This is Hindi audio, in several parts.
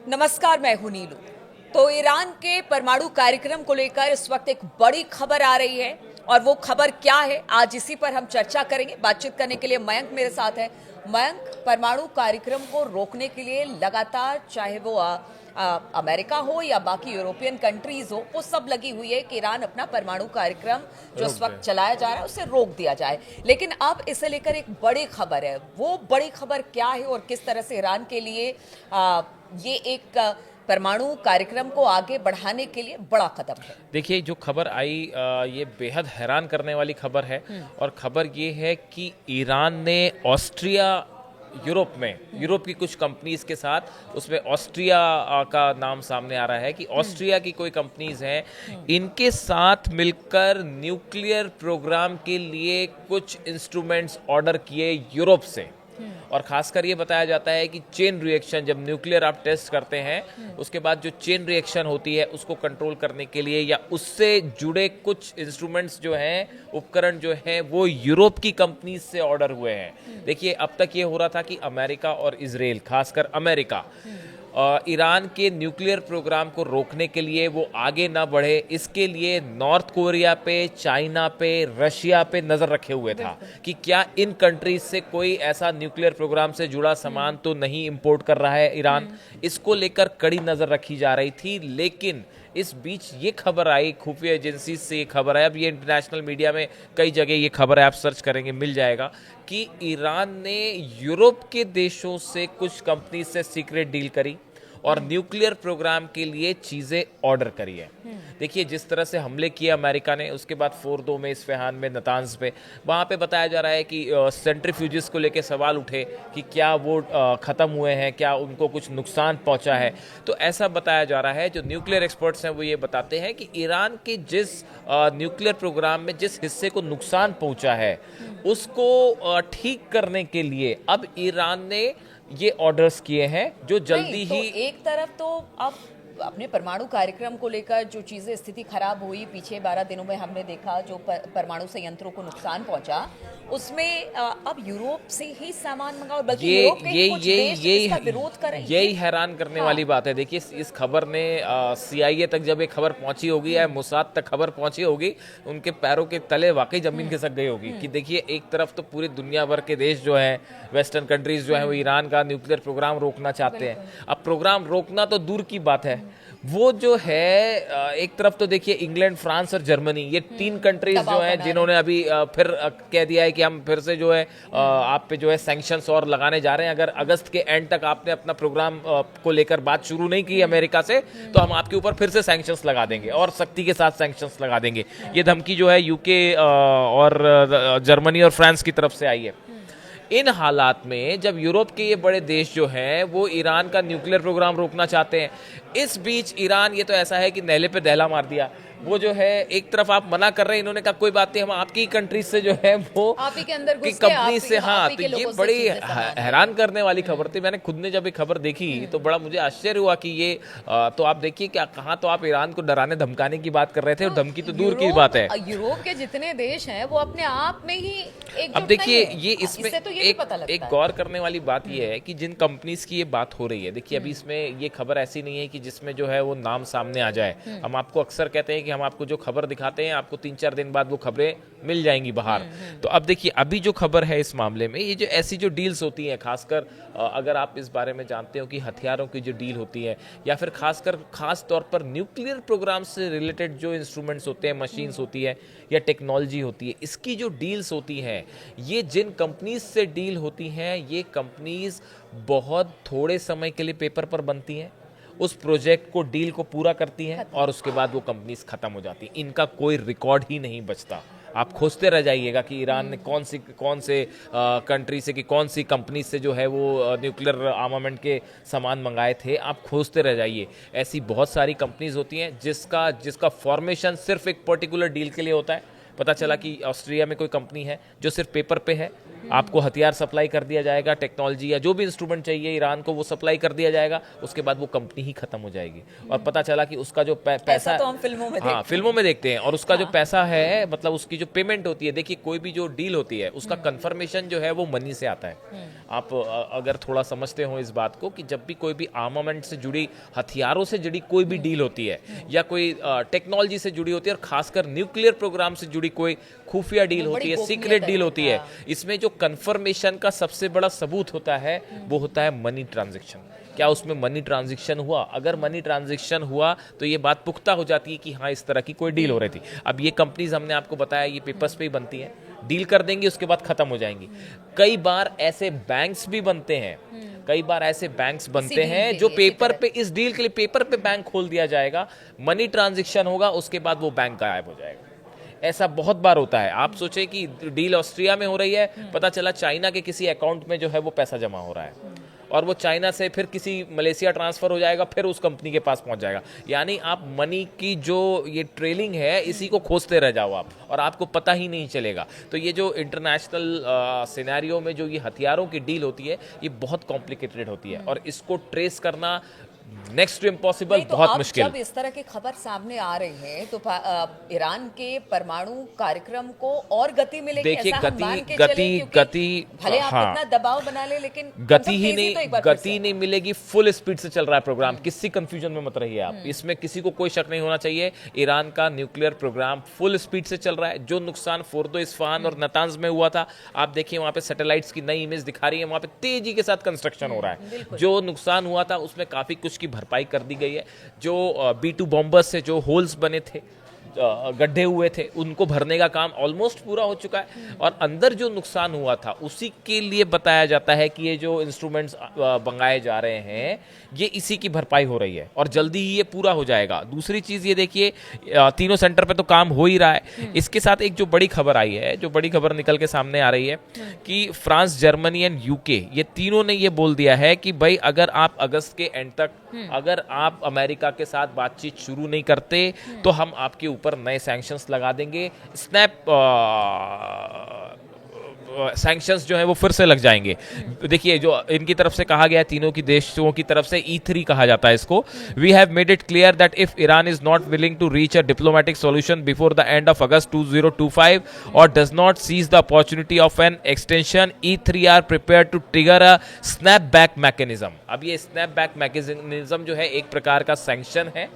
नमस्कार, मैं हूं नीलू। तो ईरान के परमाणु कार्यक्रम को लेकर इस वक्त एक बड़ी खबर आ रही है और वो खबर क्या है, आज इसी पर हम चर्चा करेंगे। बातचीत करने के लिए मयंक मेरे साथ है। मयंक, परमाणु कार्यक्रम को रोकने के लिए लगातार, चाहे वो अमेरिका हो या बाकी यूरोपियन कंट्रीज हो, वो सब लगी हुई है कि ईरान अपना परमाणु कार्यक्रम जो इस वक्त चलाया जा रहा है उसे रोक दिया जाए। लेकिन अब इसे लेकर एक बड़ी खबर है। वो बड़ी खबर क्या है और किस तरह से ईरान के लिए ये एक परमाणु कार्यक्रम को आगे बढ़ाने के लिए बड़ा कदम है। देखिए, जो खबर आई ये बेहद हैरान करने वाली खबर है। और खबर ये है कि ईरान ने ऑस्ट्रिया, यूरोप की कुछ कंपनीज के साथ, उसमें ऑस्ट्रिया का नाम सामने आ रहा है कि ऑस्ट्रिया की कोई कंपनीज हैं, इनके साथ मिलकर न्यूक्लियर प्रोग्राम के लिए कुछ इंस्ट्रूमेंट्स ऑर्डर किए यूरोप से। और खासकर ये बताया जाता है कि चेन रिएक्शन, जब न्यूक्लियर आप टेस्ट करते हैं उसके बाद जो चेन रिएक्शन होती है उसको कंट्रोल करने के लिए या उससे जुड़े कुछ इंस्ट्रूमेंट्स जो हैं, उपकरण जो हैं, वो यूरोप की कंपनीज से ऑर्डर हुए हैं। देखिए, अब तक ये हो रहा था कि अमेरिका और इजराइल, खासकर अमेरिका, ईरान के न्यूक्लियर प्रोग्राम को रोकने के लिए वो आगे ना बढ़े, इसके लिए नॉर्थ कोरिया पे, चाइना पे, रशिया पे नजर रखे हुए था कि क्या इन कंट्रीज से कोई ऐसा न्यूक्लियर प्रोग्राम से जुड़ा सामान तो नहीं इंपोर्ट कर रहा है ईरान। इसको लेकर कड़ी नजर रखी जा रही थी। लेकिन इस बीच ये खबर आई, खुफिया एजेंसी से ये खबर है, अब ये इंटरनेशनल मीडिया में कई जगह ये खबर है, आप सर्च करेंगे मिल जाएगा, कि ईरान ने यूरोप के देशों से कुछ कंपनी से सीक्रेट डील करी और न्यूक्लियर प्रोग्राम के लिए चीजें ऑर्डर करी है। देखिए, जिस तरह से हमले किए अमेरिका ने, उसके बाद फोर्दो में, इस्फहान में, नतांज पे, वहाँ पे बताया जा रहा है कि सेंट्रीफ्यूजिस को लेके सवाल उठे कि क्या वो ख़त्म हुए हैं, क्या उनको कुछ नुकसान पहुँचा है। तो ऐसा बताया जा रहा है। जो न्यूक्लियर एक्सपर्ट्स हैं वो ये बताते हैं कि ईरान के जिस न्यूक्लियर प्रोग्राम में जिस हिस्से को नुकसान पहुँचा है उसको ठीक करने के लिए अब ईरान ने ये ऑर्डर्स किए हैं, जो जल्दी तो ही। एक तरफ तो अब अपने परमाणु कार्यक्रम को लेकर जो चीजें, स्थिति खराब हुई पिछले 12 दिनों में, हमने देखा जो परमाणु संयंत्रों को नुकसान पहुंचा, उसमें अब यूरोप से ही सामान मंगाओ, बल्कि यूरोप के कुछ देश इसका विरोध कर रहे हैं। यही हैरान करने वाली बात है। देखिए, इस खबर ने CIA तक जब ये खबर पहुंची होगी या मोसाद तक खबर पहुंची होगी, उनके पैरों के तले वाकई जमीन खिसक गई होगी कि देखिए, एक तरफ तो पूरी दुनिया भर के देश जो है, वेस्टर्न कंट्रीज जो है, वो ईरान का न्यूक्लियर प्रोग्राम रोकना चाहते हैं। अब प्रोग्राम रोकना तो दूर की बात है, वो जो है एक तरफ तो देखिए इंग्लैंड, फ्रांस और जर्मनी, ये 3 कंट्रीज जो हैं जिन्होंने अभी फिर कह दिया है कि हम फिर से जो है आप पे जो है सैंक्शंस और लगाने जा रहे हैं। अगर अगस्त के एंड तक आपने अपना प्रोग्राम को लेकर बात शुरू नहीं की अमेरिका से, तो हम आपके ऊपर फिर से सैंक्शंस लगा देंगे और सख्ती के साथ सैंक्शंस लगा देंगे। ये धमकी जो है UK और जर्मनी और फ्रांस की तरफ से आई है। इन हालात में जब यूरोप के ये बड़े देश जो हैं वो ईरान का न्यूक्लियर प्रोग्राम रोकना चाहते हैं, इस बीच ईरान, ये तो ऐसा है कि नहले पे दहला मार दिया। वो जो है, एक तरफ आप मना कर रहे हैं, इन्होंने कहा कोई बात नहीं, हम आपकी कंट्री से जो है वो आप ही के अंदर घुस के, कंपनी से, हाँ। तो ये बड़ी हैरान करने वाली खबर थी। मैंने खुद ने जब ये खबर देखी तो बड़ा मुझे आश्चर्य हुआ कि ये तो आप देखिए क्या कहाँ, तो आप ईरान को डराने धमकाने की बात कर रहे थे, और धमकी तो दूर की बात है। यूरोप के जितने देश हैं वो अपने आप में ही एक, अब देखिए, ये इसमें तो एक गौर करने वाली बात ये है कि जिन कंपनीज की ये बात हो रही है, देखिए अभी इसमें ये खबर ऐसी नहीं है कि जिसमें जो है वो नाम सामने आ जाए। हम आपको अक्सर कहते हैं कि हम आपको जो खबर दिखाते हैं, आपको 3-4 दिन बाद वो खबरें मिल जाएंगी बाहर। तो अब देखिए, अभी जो खबर है इस मामले में, ये जो ऐसी जो डील्स होती हैं, खासकर अगर आप इस बारे में जानते हो कि हथियारों की जो डील होती है, या फिर खास तौर पर न्यूक्लियर प्रोग्राम से रिलेटेड जो इंस्ट्रूमेंट्स होते हैं, मशीन्स होती है या टेक्नोलॉजी होती है, इसकी जो डील्स होती हैं, ये जिन कंपनीज से डील होती हैं, ये कंपनीज बहुत थोड़े समय के लिए पेपर पर बनती हैं, उस प्रोजेक्ट को, डील को पूरा करती हैं और उसके बाद वो कंपनीज खत्म हो जाती हैं। इनका कोई रिकॉर्ड ही नहीं बचता। आप खोजते रह जाइएगा कि ईरान ने कौन से कंट्री से, कि कौन सी कंपनी से जो है वो न्यूक्लियर आर्मामेंट के सामान मंगाए थे। आप खोजते रह जाइए। ऐसी बहुत सारी कंपनीज होती हैं जिसका फॉर्मेशन सिर्फ एक पर्टिकुलर डील के लिए होता है। पता चला कि ऑस्ट्रिया में कोई कंपनी है जो सिर्फ पेपर पे है, आपको हथियार सप्लाई कर दिया जाएगा, टेक्नोलॉजी या जो भी इंस्ट्रूमेंट चाहिए ईरान को वो सप्लाई कर दिया जाएगा, उसके बाद वो कंपनी ही खत्म हो जाएगी। और पता चला कि उसका जो पैसा, तो हम फिल्मों में हाँ फिल्मों में देखते हैं, और उसका जो पैसा है, मतलब उसकी जो पेमेंट होती है, देखिए कोई भी जो डील होती है उसका कंफर्मेशन जो है वो मनी से आता है। आप अगर थोड़ा समझते हो इस बात को कि जब भी कोई भी आर्मामेंट से जुड़ी, हथियारों से जुड़ी कोई भी डील होती है या कोई टेक्नोलॉजी से जुड़ी होती है, और खासकर न्यूक्लियर प्रोग्राम से जुड़ी कोई खुफिया डील होती है, सीक्रेट डील होती है, इसमें जो कंफर्मेशन का सबसे बड़ा सबूत होता है वो होता है मनी ट्रांजैक्शन। क्या उसमें मनी ट्रांजैक्शन हुआ? अगर मनी ट्रांजैक्शन हुआ तो ये बात पुख्ता हो जाती है कि हाँ इस तरह की कोई डील हो रही थी। अब ये कंपनीज हमने आपको बताया ये पेपर्स पे ही बनती हैं, डील कर देंगी उसके बाद खत्म हो जाएंगी। कई बार ऐसे बैंक्स भी बनते हैं, कई बार ऐसे बैंक्स बनते हैं जो पेपर पे, इस डील के लिए पेपर पे बैंक खोल दिया जाएगा, मनी ट्रांजैक्शन होगा, उसके बाद वो बैंक गायब हो जाएगा। ऐसा बहुत बार होता है। आप सोचे कि डील ऑस्ट्रिया में हो रही है, पता चला चाइना के किसी अकाउंट में जो है वो पैसा जमा हो रहा है, और वो चाइना से फिर किसी मलेशिया ट्रांसफर हो जाएगा, फिर उस कंपनी के पास पहुंच जाएगा। यानी आप मनी की जो ये ट्रेलिंग है इसी को खोजते रह जाओ आप, और आपको पता ही नहीं चलेगा। तो ये जो इंटरनेशनल सिनेरियो में जो ये हथियारों की डील होती है ये बहुत कॉम्प्लिकेटेड होती है, और इसको ट्रेस करना नेक्स्ट टू इम्पॉसिबल, तो बहुत अब मुश्किल। जब इस तरह की खबर सामने आ रही है तो ईरान के परमाणु कार्यक्रम को और गति मिलेगी? देखिए ऐसा हम मान के चलें, क्योंकि गति भले आप हाँ, इतना दबाव बना ले, लेकिन गति ही तेजी तो एक नहीं, बार फिर गति से। नहीं मिलेगी। फुल स्पीड से चल रहा है प्रोग्राम, किसी कंफ्यूजन में मत रहिए आप, इसमें किसी को कोई शक नहीं होना चाहिए। ईरान का न्यूक्लियर प्रोग्राम फुल स्पीड से चल रहा है। जो नुकसान फोर्दो, इस्फहान और नतांज में हुआ था, आप देखिए वहां पे सैटेलाइट्स की नई इमेज दिखा रही है, वहां पे तेजी के साथ कंस्ट्रक्शन हो रहा है। जो नुकसान हुआ था उसमें काफी कुछ की भरपाई कर दी गई है। जो B2 बॉम्बर्स से जो होल्स बने थे, गड्ढे हुए थे, उनको भरने का काम ऑलमोस्ट पूरा हो चुका है, और अंदर जो नुकसान हुआ था उसी के लिए बताया जाता है कि ये जो इंस्ट्रूमेंट्स मंगाए जा रहे हैं ये इसी की भरपाई हो रही है, और जल्दी ही ये पूरा हो जाएगा। दूसरी चीज ये देखिए, तीनों सेंटर पे तो काम हो ही रहा है। इसके साथ एक जो बड़ी खबर आई है, जो बड़ी खबर निकल के सामने आ रही है कि फ्रांस, जर्मनी एंड यूके, ये तीनों ने ये बोल दिया है कि भाई अगर आप अगस्त के एंड तक अगर आप अमेरिका के साथ बातचीत शुरू नहीं करते तो हम आपके ऊपर नए सैंक्शंस लगा देंगे। स्नैप सैंक्शंस जो है वो फिर से लग जाएंगे। देखिए जो इनकी तरफ से कहा गया है, तीनों की देशों की तरफ से, E3 कहा जाता है इसको। We have made it clear that if Iran is not willing to reach a diplomatic solution before the end of August 2025 और does not seize the opportunity of an extension, E3 are prepared to trigger a snap back mechanism. अब ये स्नैप बैक मैकेनिज्म जो है एक प्रकार का सैंक्शन है,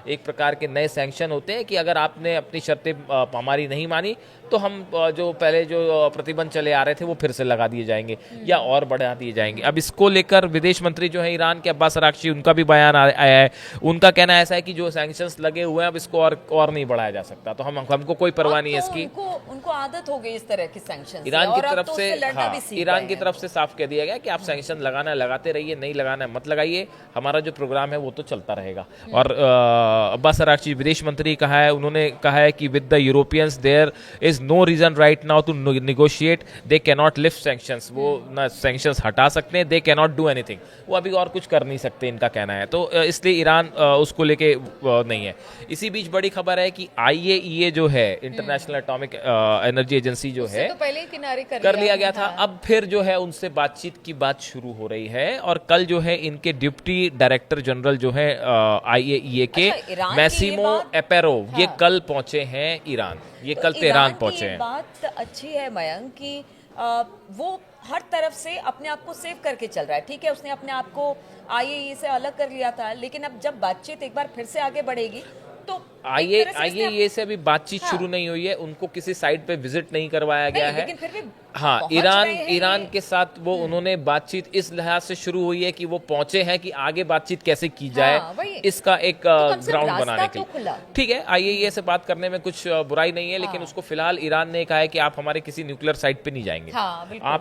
एक प्रकार के नए सैंक्शन होते हैं कि अगर आपने अपनी शर्तें हमारी नहीं मानी तो हम जो पहले जो प्रतिबंध चले आ रहे थे वो फिर से लगा दिए जाएंगे या और बढ़ा दिए जाएंगे। अब इसको लेकर विदेश मंत्री जो है ईरान के अब्बास अराक्ची, उनका भी बयान आया है। उनका कहना ऐसा है कि जो सैंक्शंस लगे हुए हैं अब इसको और नहीं बढ़ाया जा सकता, तो हमको कोई परवाह नहीं है इसकी। उनको आदत हो गई इस तरह की सैंक्शंस ईरान की तरफ से, हाँ, ईरान की तरफ से साफ कह दिया गया कि आप सैंक्शन लगाना है लगाते रहिए, नहीं लगाना है मत लगाइए, हमारा जो प्रोग्राम है वो तो चलता रहेगा। और अब्बास अराक्ची विदेश मंत्री कहा है, उन्होंने कहा है कि with the Europeans there is no reason right now to negotiate, they can not lift sanctions. वो ना सैंक्शंस हटा सकते हैं, they can not do anything, वो अभी और कुछ कर नहीं सकते, इनका कहना है। तो इसलिए ईरान उसको लेके नहीं है। इसी बीच बड़ी खबर है कि IAEA जो है, इंटरनेशनल एटॉमिक एनर्जी एजेंसी जो है, तो पहले ही किनारे कर लिया गया था, अब फिर जो है उनसे बातचीत की बात शुरू हो रही है। और कल जो है इनके डिप्टी डायरेक्टर जनरल जो है IAEA के, मैसिमो एपेरो, ये कल पहुंचे हैं ईरान, ये कल तेहरान पहुंचे हैं। बात अच्छी है मयंक कि वो हर तरफ से अपने आप को सेव करके चल रहा है। ठीक है, उसने अपने आप को IAEA से अलग कर लिया था, लेकिन अब जब बातचीत एक बार फिर से आगे बढ़ेगी तो IAEA से अभी बातचीत शुरू नहीं हुई है, उनको किसी साइट पे विजिट नहीं करवाया गया है। लेकिन फिर भी हाँ, ईरान के साथ वो उन्होंने बातचीत इस लिहाज से शुरू हुई है कि वो पहुंचे हैं कि आगे बातचीत कैसे की जाए, इसका एक ग्राउंड बनाने के लिए। ठीक है, IAEA से बात करने में कुछ बुराई नहीं है, लेकिन उसको फिलहाल ईरान ने कहा है कि आप हमारे किसी न्यूक्लियर साइट पे नहीं जाएंगे,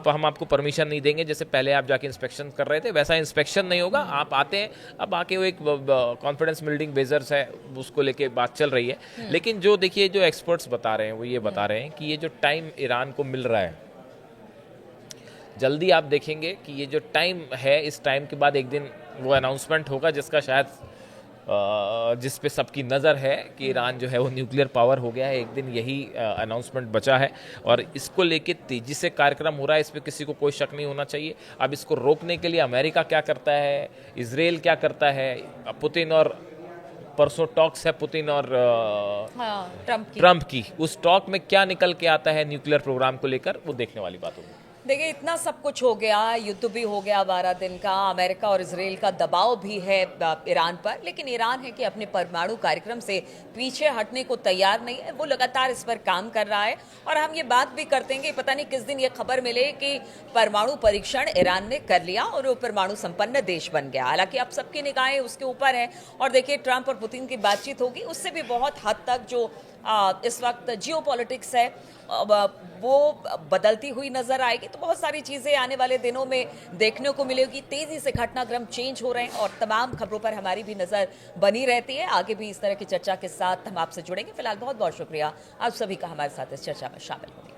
हम आपको परमिशन नहीं देंगे। जैसे पहले आप जाके इंस्पेक्शन कर रहे थे वैसा इंस्पेक्शन नहीं होगा, आप आते हैं, अब आके वो एक कॉन्फिडेंस बिल्डिंग बेजर्स है उसको लेके बात चल रही है। लेकिन जो देखिए जो एक्सपर्ट्स बता रहे हैं वो ये बता रहे हैं कि ये जो टाइम ईरान को मिल रहा है, जल्दी आप देखेंगे कि ये जो टाइम है, इस टाइम के बाद एक दिन वो अनाउंसमेंट होगा जिसका शायद जिस पे सबकी नज़र है कि ईरान जो है वो न्यूक्लियर पावर हो गया है, एक दिन यही अनाउंसमेंट बचा है और इसको लेके तेजी से कार्यक्रम हो रहा है, इस पे किसी को कोई शक नहीं होना चाहिए। अब इसको रोकने के लिए अमेरिका क्या करता है, इजराइल क्या करता है, पुतिन और परसों टॉक्स है पुतिन और ट्रंप की, उस टॉक में क्या निकल के आता है न्यूक्लियर प्रोग्राम को लेकर, वो देखने वाली बात होगी। देखिए, इतना सब कुछ हो गया, युद्ध भी हो गया 12 दिन का, अमेरिका और इजराइल का दबाव भी है ईरान पर, लेकिन ईरान है कि अपने परमाणु कार्यक्रम से पीछे हटने को तैयार नहीं है। वो लगातार इस पर काम कर रहा है और हम ये बात भी करते हैं कि पता नहीं किस दिन ये खबर मिले कि परमाणु परीक्षण ईरान ने कर लिया और वो परमाणु संपन्न देश बन गया। हालांकि अब सबकी निगाहें उसके ऊपर है और देखिए ट्रंप और पुतिन की बातचीत होगी, उससे भी बहुत हद तक जो इस वक्त जियोपॉलिटिक्स है वो बदलती हुई नजर आएगी। तो बहुत सारी चीजें आने वाले दिनों में देखने को मिलेगी। तेजी से घटनाक्रम चेंज हो रहे हैं और तमाम खबरों पर हमारी भी नजर बनी रहती है। आगे भी इस तरह की चर्चा के साथ हम आपसे जुड़ेंगे। फिलहाल बहुत बहुत शुक्रिया आप सभी का हमारे साथ इस चर्चा में शामिल होने।